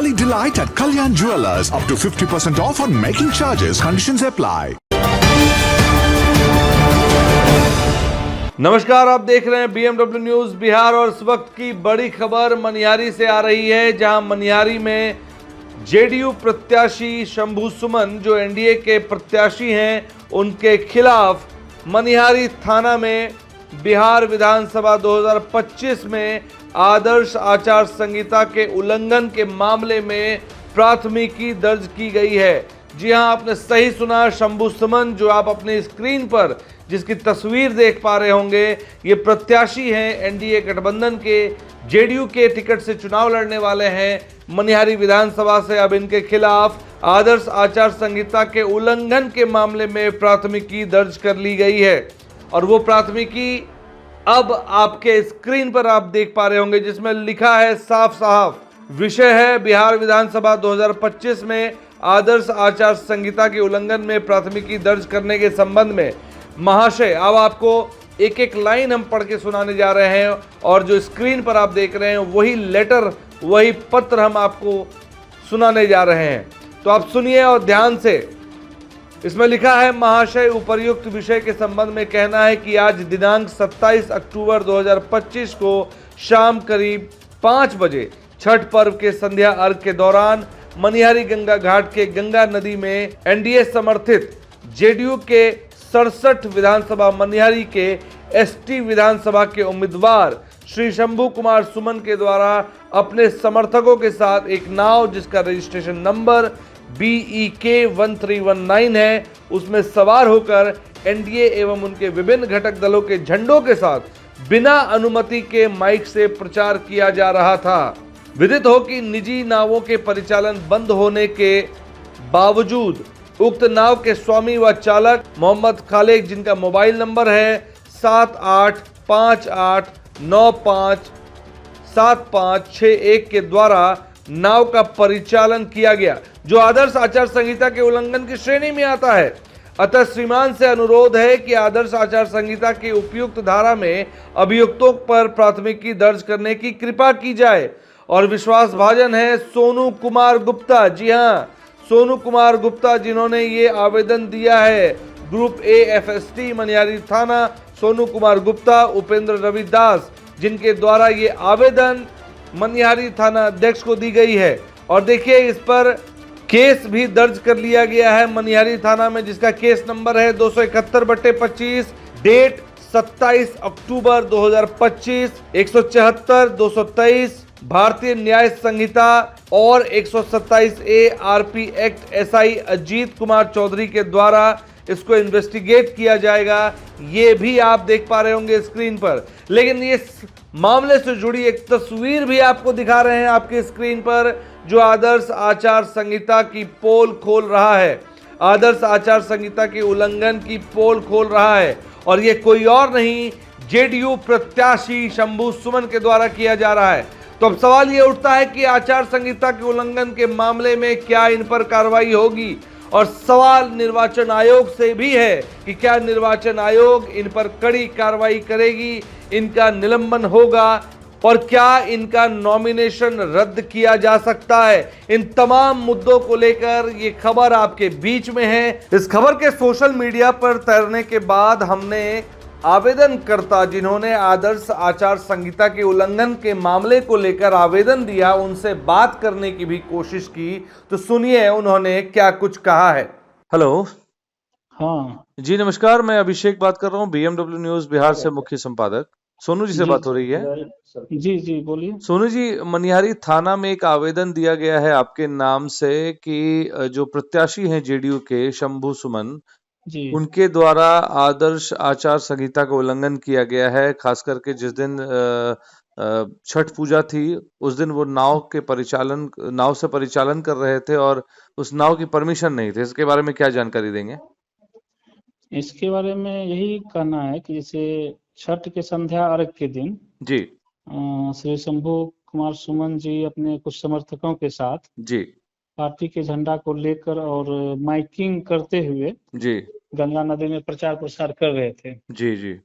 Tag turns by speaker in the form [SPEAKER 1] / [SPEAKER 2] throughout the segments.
[SPEAKER 1] Diwali delight at Kalyan Jewellers. Up to 50% off on making charges. Conditions apply.
[SPEAKER 2] नमस्कार, आप देख रहे हैं BMW न्यूज बिहार और इस वक्त की बड़ी खबर मनिहारी से आ रही है, जहां मनिहारी में जेडीयू प्रत्याशी शंभू सुमन जो एनडीए के प्रत्याशी हैं, उनके खिलाफ मनिहारी थाना में बिहार विधानसभा 2025 में आदर्श आचार संहिता के उल्लंघन के मामले में प्राथमिकी दर्ज की गई है। जी हां, आपने सही सुना। शंभू सुमन जो आप अपनी स्क्रीन पर जिसकी तस्वीर देख पा रहे होंगे, ये प्रत्याशी हैं, एनडीए गठबंधन के जेडीयू के टिकट से चुनाव लड़ने वाले हैं मनिहारी विधानसभा से। अब इनके खिलाफ आदर्श आचार संहिता के उल्लंघन के मामले में प्राथमिकी दर्ज कर ली गई है और वो प्राथमिकी अब आपके स्क्रीन पर आप देख पा रहे होंगे, जिसमें लिखा है साफ साफ, विषय है बिहार विधानसभा 2025 में आदर्श आचार संहिता के उल्लंघन में प्राथमिकी दर्ज करने के संबंध में। महाशय, अब आपको एक एक लाइन हम पढ़ के सुनाने जा रहे हैं और जो स्क्रीन पर आप देख रहे हैं वही लेटर, वही पत्र हम आपको सुनाने जा रहे हैं। तो आप सुनिए और ध्यान से। इसमें लिखा है, महाशय, उपर्युक्त विषय के संबंध में कहना है कि आज दिनांक 27 अक्टूबर 2025 को शाम करीब 5 बजे छठ पर्व के संध्या अर्घ के दौरान मनिहारी गंगा घाट के गंगा नदी में एनडीए समर्थित जेडीयू के 67 विधानसभा मनिहारी के एसटी विधानसभा के उम्मीदवार श्री शंभू कुमार सुमन के द्वारा अपने समर्थकों के साथ एक नाव जिसका रजिस्ट्रेशन नंबर BEK 1319 है, उसमें सवार होकर एनडीए एवं उनके विभिन्न घटक दलों के झंडों के साथ बिना अनुमति के माइक से प्रचार किया जा रहा था। विदित हो कि निजी नावों के परिचालन बंद होने के बावजूद उक्त नाव के स्वामी व चालक मोहम्मद खालिक, जिनका मोबाइल नंबर है 7858957561 के द्वारा नाव का परिचालन किया गया, जो आदर्श आचार संहिता के उल्लंघन की श्रेणी में आता है। अतः श्रीमान से अनुरोध है कि आदर्श आचार संहिता की उपयुक्त धारा में अभियुक्तों पर प्राथमिकी दर्ज करने की कृपा की जाए। और विश्वास भाजन है सोनू कुमार गुप्ता, जी हाँ, सोनू कुमार गुप्ता, जिन्होंने ये आवेदन दिया है। ग्रुप AFST मनिहारी थाना, सोनू कुमार गुप्ता, उपेंद्र रविदास, जिनके द्वारा ये आवेदन मनिहारी थाना अध्यक्ष को दी गई है। और देखिए, इस पर केस भी दर्ज कर लिया गया है मनिहारी थाना में, जिसका केस नंबर है 271/25, डेट 27 अक्टूबर 2025, 174, 223 भारतीय न्याय संहिता और 127A RP act SI Ajit Kumar Chaudhary के द्वारा इसको इन्वेस्टिगेट किया जाएगा। ये भी आप देख पा रहे होंगे स्क्रीन पर। लेकिन ये मामले से जुड़ी एक तस्वीर भी आपको दिखा रहे हैं आपके स्क्रीन पर, जो आदर्श आचार संहिता की पोल खोल रहा है, आदर्श आचार संहिता के उल्लंघन की पोल खोल रहा है। और ये कोई और नहीं, जेडीयू प्रत्याशी शंभू सुमन के द्वारा किया जा रहा है। तो अब सवाल ये उठता है कि आचार संहिता के उल्लंघन के मामले में क्या इन पर कार्रवाई होगी? और सवाल निर्वाचन आयोग से भी है कि क्या निर्वाचन आयोग इन पर कड़ी कार्रवाई करेगी, इनका निलंबन होगा और क्या इनका नॉमिनेशन रद्द किया जा सकता है? इन तमाम मुद्दों को लेकर ये खबर आपके बीच में है। इस खबर के सोशल मीडिया पर तैरने के बाद हमने आवेदनकर्ता जिन्होंने आदर्श आचार संहिता के उल्लंघन के मामले को लेकर आवेदन दिया, उनसे बात करने की भी कोशिश की। तो सुनिए उन्होंने क्या कुछ कहा है। हेलो।
[SPEAKER 3] हाँ
[SPEAKER 2] जी नमस्कार, मैं अभिषेक बात कर रहा हूँ BMW न्यूज बिहार से मुख्य संपादक। सोनू जी से बात हो रही है?
[SPEAKER 3] जी बोलिए।
[SPEAKER 2] सोनू जी, मनिहारी थाना में एक आवेदन दिया गया है आपके नाम से कि जो प्रत्याशी हैं जेडीयू के शंभू सुमन,
[SPEAKER 3] जी
[SPEAKER 2] उनके द्वारा आदर्श आचार संहिता का उल्लंघन किया गया है। खास करके जिस दिन छठ पूजा थी, उस दिन वो नाव से परिचालन कर रहे थे और उस नाव की परमिशन नहीं थी। इसके बारे में क्या जानकारी देंगे?
[SPEAKER 3] इसके बारे में यही कहना है कि जैसे छठ के संध्या अर्घ के दिन
[SPEAKER 2] जी
[SPEAKER 3] श्री शंभू कुमार सुमन जी अपने कुछ समर्थकों के साथ
[SPEAKER 2] जी
[SPEAKER 3] पार्टी के झंडा को लेकर और माइकिंग करते हुए
[SPEAKER 2] जी
[SPEAKER 3] गंगा नदी में प्रचार प्रसार कर रहे थे।
[SPEAKER 2] जी जी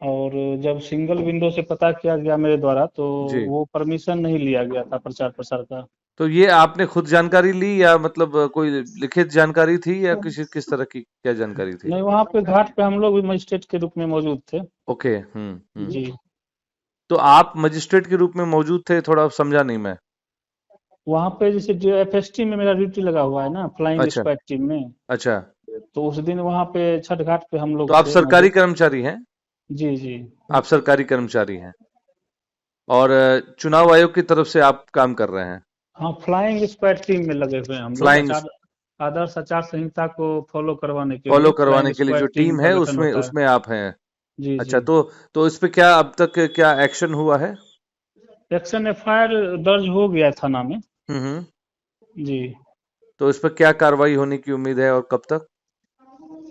[SPEAKER 3] और जब सिंगल विंडो से पता किया गया मेरे द्वारा, तो
[SPEAKER 2] जी
[SPEAKER 3] वो परमिशन नहीं लिया गया था प्रचार प्रसार का।
[SPEAKER 2] तो ये आपने खुद जानकारी ली या मतलब कोई लिखित जानकारी थी या किस तरह की क्या जानकारी थी?
[SPEAKER 3] नहीं, वहाँ पे घाट पे हम लोग भी मजिस्ट्रेट के रूप में मौजूद थे।
[SPEAKER 2] ओके।
[SPEAKER 3] जी।
[SPEAKER 2] तो आप मजिस्ट्रेट के रूप में मौजूद थे, थोड़ा समझा नहीं मैं।
[SPEAKER 3] वहाँ पे जैसे जो FST में मेरा ड्यूटी लगा हुआ है ना, फ्लाइंग
[SPEAKER 2] अच्छा।
[SPEAKER 3] स्क्वाड टीम में,
[SPEAKER 2] अच्छा,
[SPEAKER 3] तो उस दिन वहाँ पे छठ घाट पे हम
[SPEAKER 2] तो
[SPEAKER 3] लोग
[SPEAKER 2] आप
[SPEAKER 3] थे
[SPEAKER 2] सरकारी
[SPEAKER 3] मौजूद।
[SPEAKER 2] कर्मचारी हैं?
[SPEAKER 3] जी जी।
[SPEAKER 2] आप सरकारी कर्मचारी हैं और चुनाव आयोग की तरफ से आप काम कर रहे हैं?
[SPEAKER 3] हाँ, फ्लाइंग स्क्वाड टीम में लगे हुए हैं हम लोग।
[SPEAKER 2] फ्लाइंग
[SPEAKER 3] आदर्श आचार संहिता को फॉलो करवाने के
[SPEAKER 2] फॉलो
[SPEAKER 3] लिए
[SPEAKER 2] करवाने
[SPEAKER 3] फ्लाइंग
[SPEAKER 2] के लिए जो
[SPEAKER 3] स्क्वाड टीम
[SPEAKER 2] टीम
[SPEAKER 3] का
[SPEAKER 2] है
[SPEAKER 3] गठन
[SPEAKER 2] उसमें
[SPEAKER 3] होता है।
[SPEAKER 2] उसमें आप हैं?
[SPEAKER 3] जी
[SPEAKER 2] अच्छा,
[SPEAKER 3] जी।
[SPEAKER 2] तो इस पे क्या अब तक क्या एक्शन हुआ है?
[SPEAKER 3] एक्शन FIR दर्ज हो गया है थाना में।
[SPEAKER 2] हम्म।
[SPEAKER 3] जी।
[SPEAKER 2] तो इस पर क्या कार्रवाई होने की उम्मीद है और कब तक?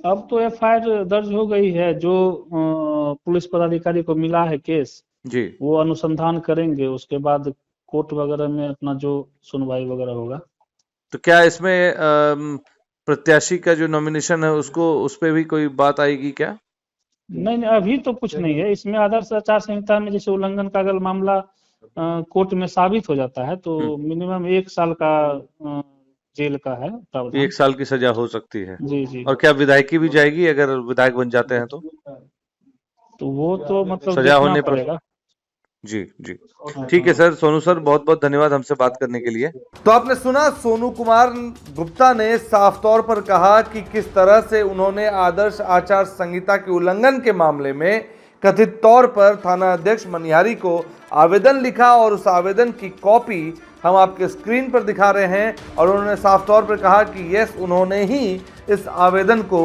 [SPEAKER 3] अब तो FIR दर्ज हो गई है। जो पुलिस पदाधिकारी को मिला है केस,
[SPEAKER 2] जी।
[SPEAKER 3] वो अनुसंधान करेंगे, उसके बाद कोर्ट वगैरह में अपना जो सुनवाई वगैरह होगा।
[SPEAKER 2] तो क्या इसमें प्रत्याशी का जो नॉमिनेशन है उसको उस पे भी कोई बात आएगी क्या?
[SPEAKER 3] नहीं नहीं, अभी तो कुछ नहीं है इसमें। आदर्श आचार संहिता में जैसे उल्लंघन का अगर मामला कोर्ट में साबित हो जाता है तो मिनिमम 1 साल का जेल का है प्रावधान।
[SPEAKER 2] 1 साल की सजा हो सकती है।
[SPEAKER 3] जी जी।
[SPEAKER 2] और क्या विधायकी भी जाएगी अगर विधायक बन जाते हैं
[SPEAKER 3] तो वो तो मतलब
[SPEAKER 2] सजा
[SPEAKER 3] देखना
[SPEAKER 2] होने पर?
[SPEAKER 3] पड़ेगा।
[SPEAKER 2] जी जी। ठीक है सर, सोनू सर बहुत बहुत धन्यवाद हमसे बात करने के लिए।
[SPEAKER 4] तो आपने सुना, सोनू कुमार गुप्ता ने साफ तौर पर कहा कि किस तरह से उन्होंने आदर्श आचार संहिता के उल्लंघन के मामले में कथित तौर पर थाना अध्यक्ष मनिहारी को आवेदन लिखा और उस आवेदन की कॉपी हम आपके स्क्रीन पर दिखा रहे हैं। और उन्होंने साफ तौर पर कहा कि यस, उन्होंने ही इस आवेदन को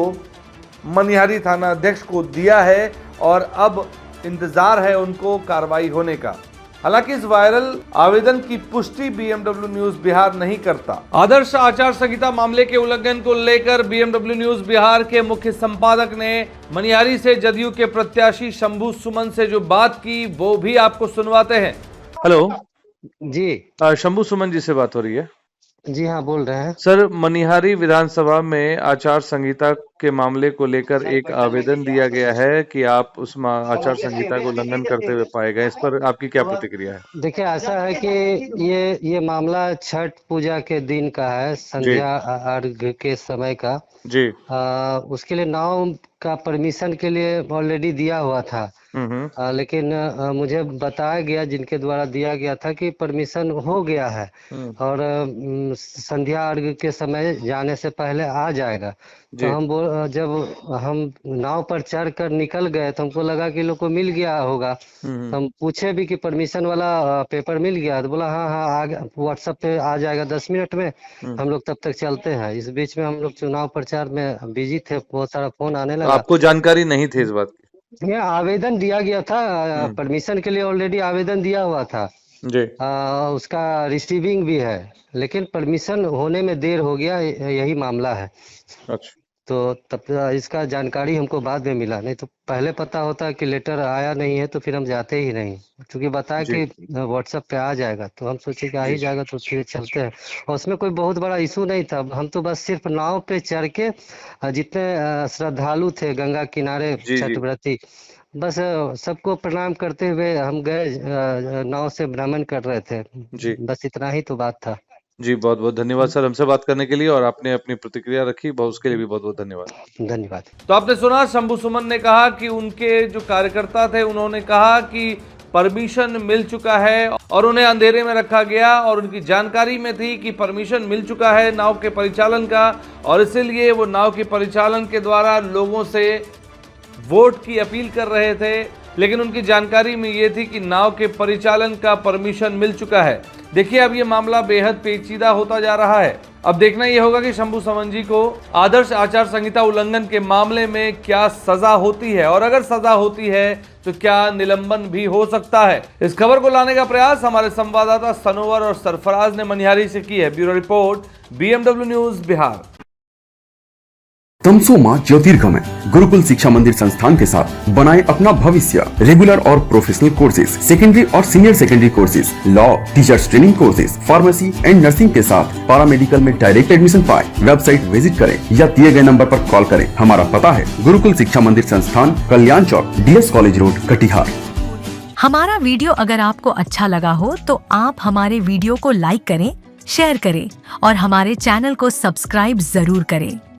[SPEAKER 4] मनिहारी थाना अध्यक्ष को दिया है और अब इंतजार है उनको कार्रवाई होने का। हालांकि इस वायरल आवेदन की पुष्टि BMW न्यूज बिहार नहीं करता। आदर्श आचार संहिता मामले के उल्लंघन को लेकर BMW न्यूज बिहार के मुख्य संपादक ने मनिहारी से जदयू के प्रत्याशी शंभू सुमन से जो बात की वो भी आपको सुनवाते हैं।
[SPEAKER 2] हेलो
[SPEAKER 5] जी।
[SPEAKER 2] शंभू सुमन जी से बात हो रही है?
[SPEAKER 5] जी हाँ, बोल रहे हैं
[SPEAKER 2] सर, मनिहारी विधानसभा में आचार संहिता के मामले को लेकर एक आवेदन दिया गया है कि आप उस आचार संहिता को उल्लंघन करते हुए पाए गए। इस पर आपकी क्या प्रतिक्रिया है?
[SPEAKER 5] देखिए, ऐसा है कि ये मामला छठ पूजा के दिन का है, संध्या अर्घ के समय का।
[SPEAKER 2] जी।
[SPEAKER 5] उसके लिए नाव का परमिशन के लिए ऑलरेडी दिया हुआ था। लेकिन मुझे बताया गया, जिनके द्वारा दिया गया था, कि परमिशन हो गया है और संध्या अर्घ के समय जाने से पहले आ जाएगा। तो जब हम नाव पर चढ़ कर निकल गए तो हमको लगा कि लोग को मिल गया होगा। तो हम पूछे भी कि परमिशन वाला पेपर मिल गया? तो बोला हाँ हाँ, आ गया, व्हाट्सएप पे आ जाएगा 10 मिनट में। हम लोग तब तक चलते हैं। इस बीच में हम लोग चुनाव प्रचार में बिजी थे, बहुत सारा फोन आने लगा।
[SPEAKER 2] आपको जानकारी नहीं थी इस बात की?
[SPEAKER 5] ये आवेदन दिया गया था, परमिशन के लिए ऑलरेडी आवेदन दिया हुआ था
[SPEAKER 2] जी।
[SPEAKER 5] उसका रिसीविंग भी है, लेकिन परमिशन होने में देर हो गया, यही मामला है।
[SPEAKER 2] अच्छा।
[SPEAKER 5] तो तब इसका जानकारी हमको बाद में मिला, नहीं तो पहले पता होता कि लेटर आया नहीं है तो फिर हम जाते ही नहीं। क्योंकि बताया कि व्हाट्सएप पे आ जाएगा तो हम सोचे कि आ ही जाएगा तो फिर चलते हैं। और उसमें कोई बहुत बड़ा इशू नहीं था। हम तो बस सिर्फ नाव पे चढ़ के जितने श्रद्धालु थे गंगा किनारे छठ व्रती, बस सबको प्रणाम करते हुए हम गए, नाव से भ्रमण कर रहे थे। बस इतना ही तो बात था।
[SPEAKER 2] जी, बहुत बहुत धन्यवाद सर हमसे बात करने के लिए और आपने अपनी प्रतिक्रिया रखी, उसके लिए भी बहुत बहुत धन्यवाद।
[SPEAKER 5] धन्यवाद।
[SPEAKER 4] तो आपने सुना, शंभू सुमन ने कहा कि उनके जो कार्यकर्ता थे उन्होंने कहा कि परमिशन मिल चुका है और उन्हें अंधेरे में रखा गया और उनकी जानकारी में थी कि परमिशन मिल चुका है नाव के परिचालन का और इसीलिए वो नाव के परिचालन के द्वारा लोगों से वोट की अपील कर रहे थे। लेकिन उनकी जानकारी में ये थी कि नाव के परिचालन का परमिशन मिल चुका है। देखिए, अब ये मामला बेहद पेचीदा होता जा रहा है। अब देखना यह होगा कि शंभू सुमन जी को आदर्श आचार संहिता उल्लंघन के मामले में क्या सजा होती है और अगर सजा होती है तो क्या निलंबन भी हो सकता है। इस खबर को लाने का प्रयास हमारे संवाददाता सनोवर और सरफराज ने मनिहारी से की है। Bureau report, BMW news Bihar.
[SPEAKER 6] तमसोमा ज्योतिर्गमय गुरुकुल शिक्षा मंदिर संस्थान के साथ बनाए अपना भविष्य। रेगुलर और प्रोफेशनल कोर्सेज, सेकेंडरी और senior secondary courses, law, teachers training courses, pharmacy and nursing के साथ पैरामेडिकल में डायरेक्ट एडमिशन पाए। वेबसाइट विजिट करें या दिए गए नंबर पर कॉल करें। हमारा पता है गुरुकुल शिक्षा मंदिर संस्थान, कल्याण चौक, DS कॉलेज रोड, कटिहार।
[SPEAKER 7] हमारा वीडियो अगर आपको अच्छा लगा हो तो आप हमारे वीडियो को लाइक करें, शेयर करें और हमारे चैनल को सब्सक्राइब जरूर करें।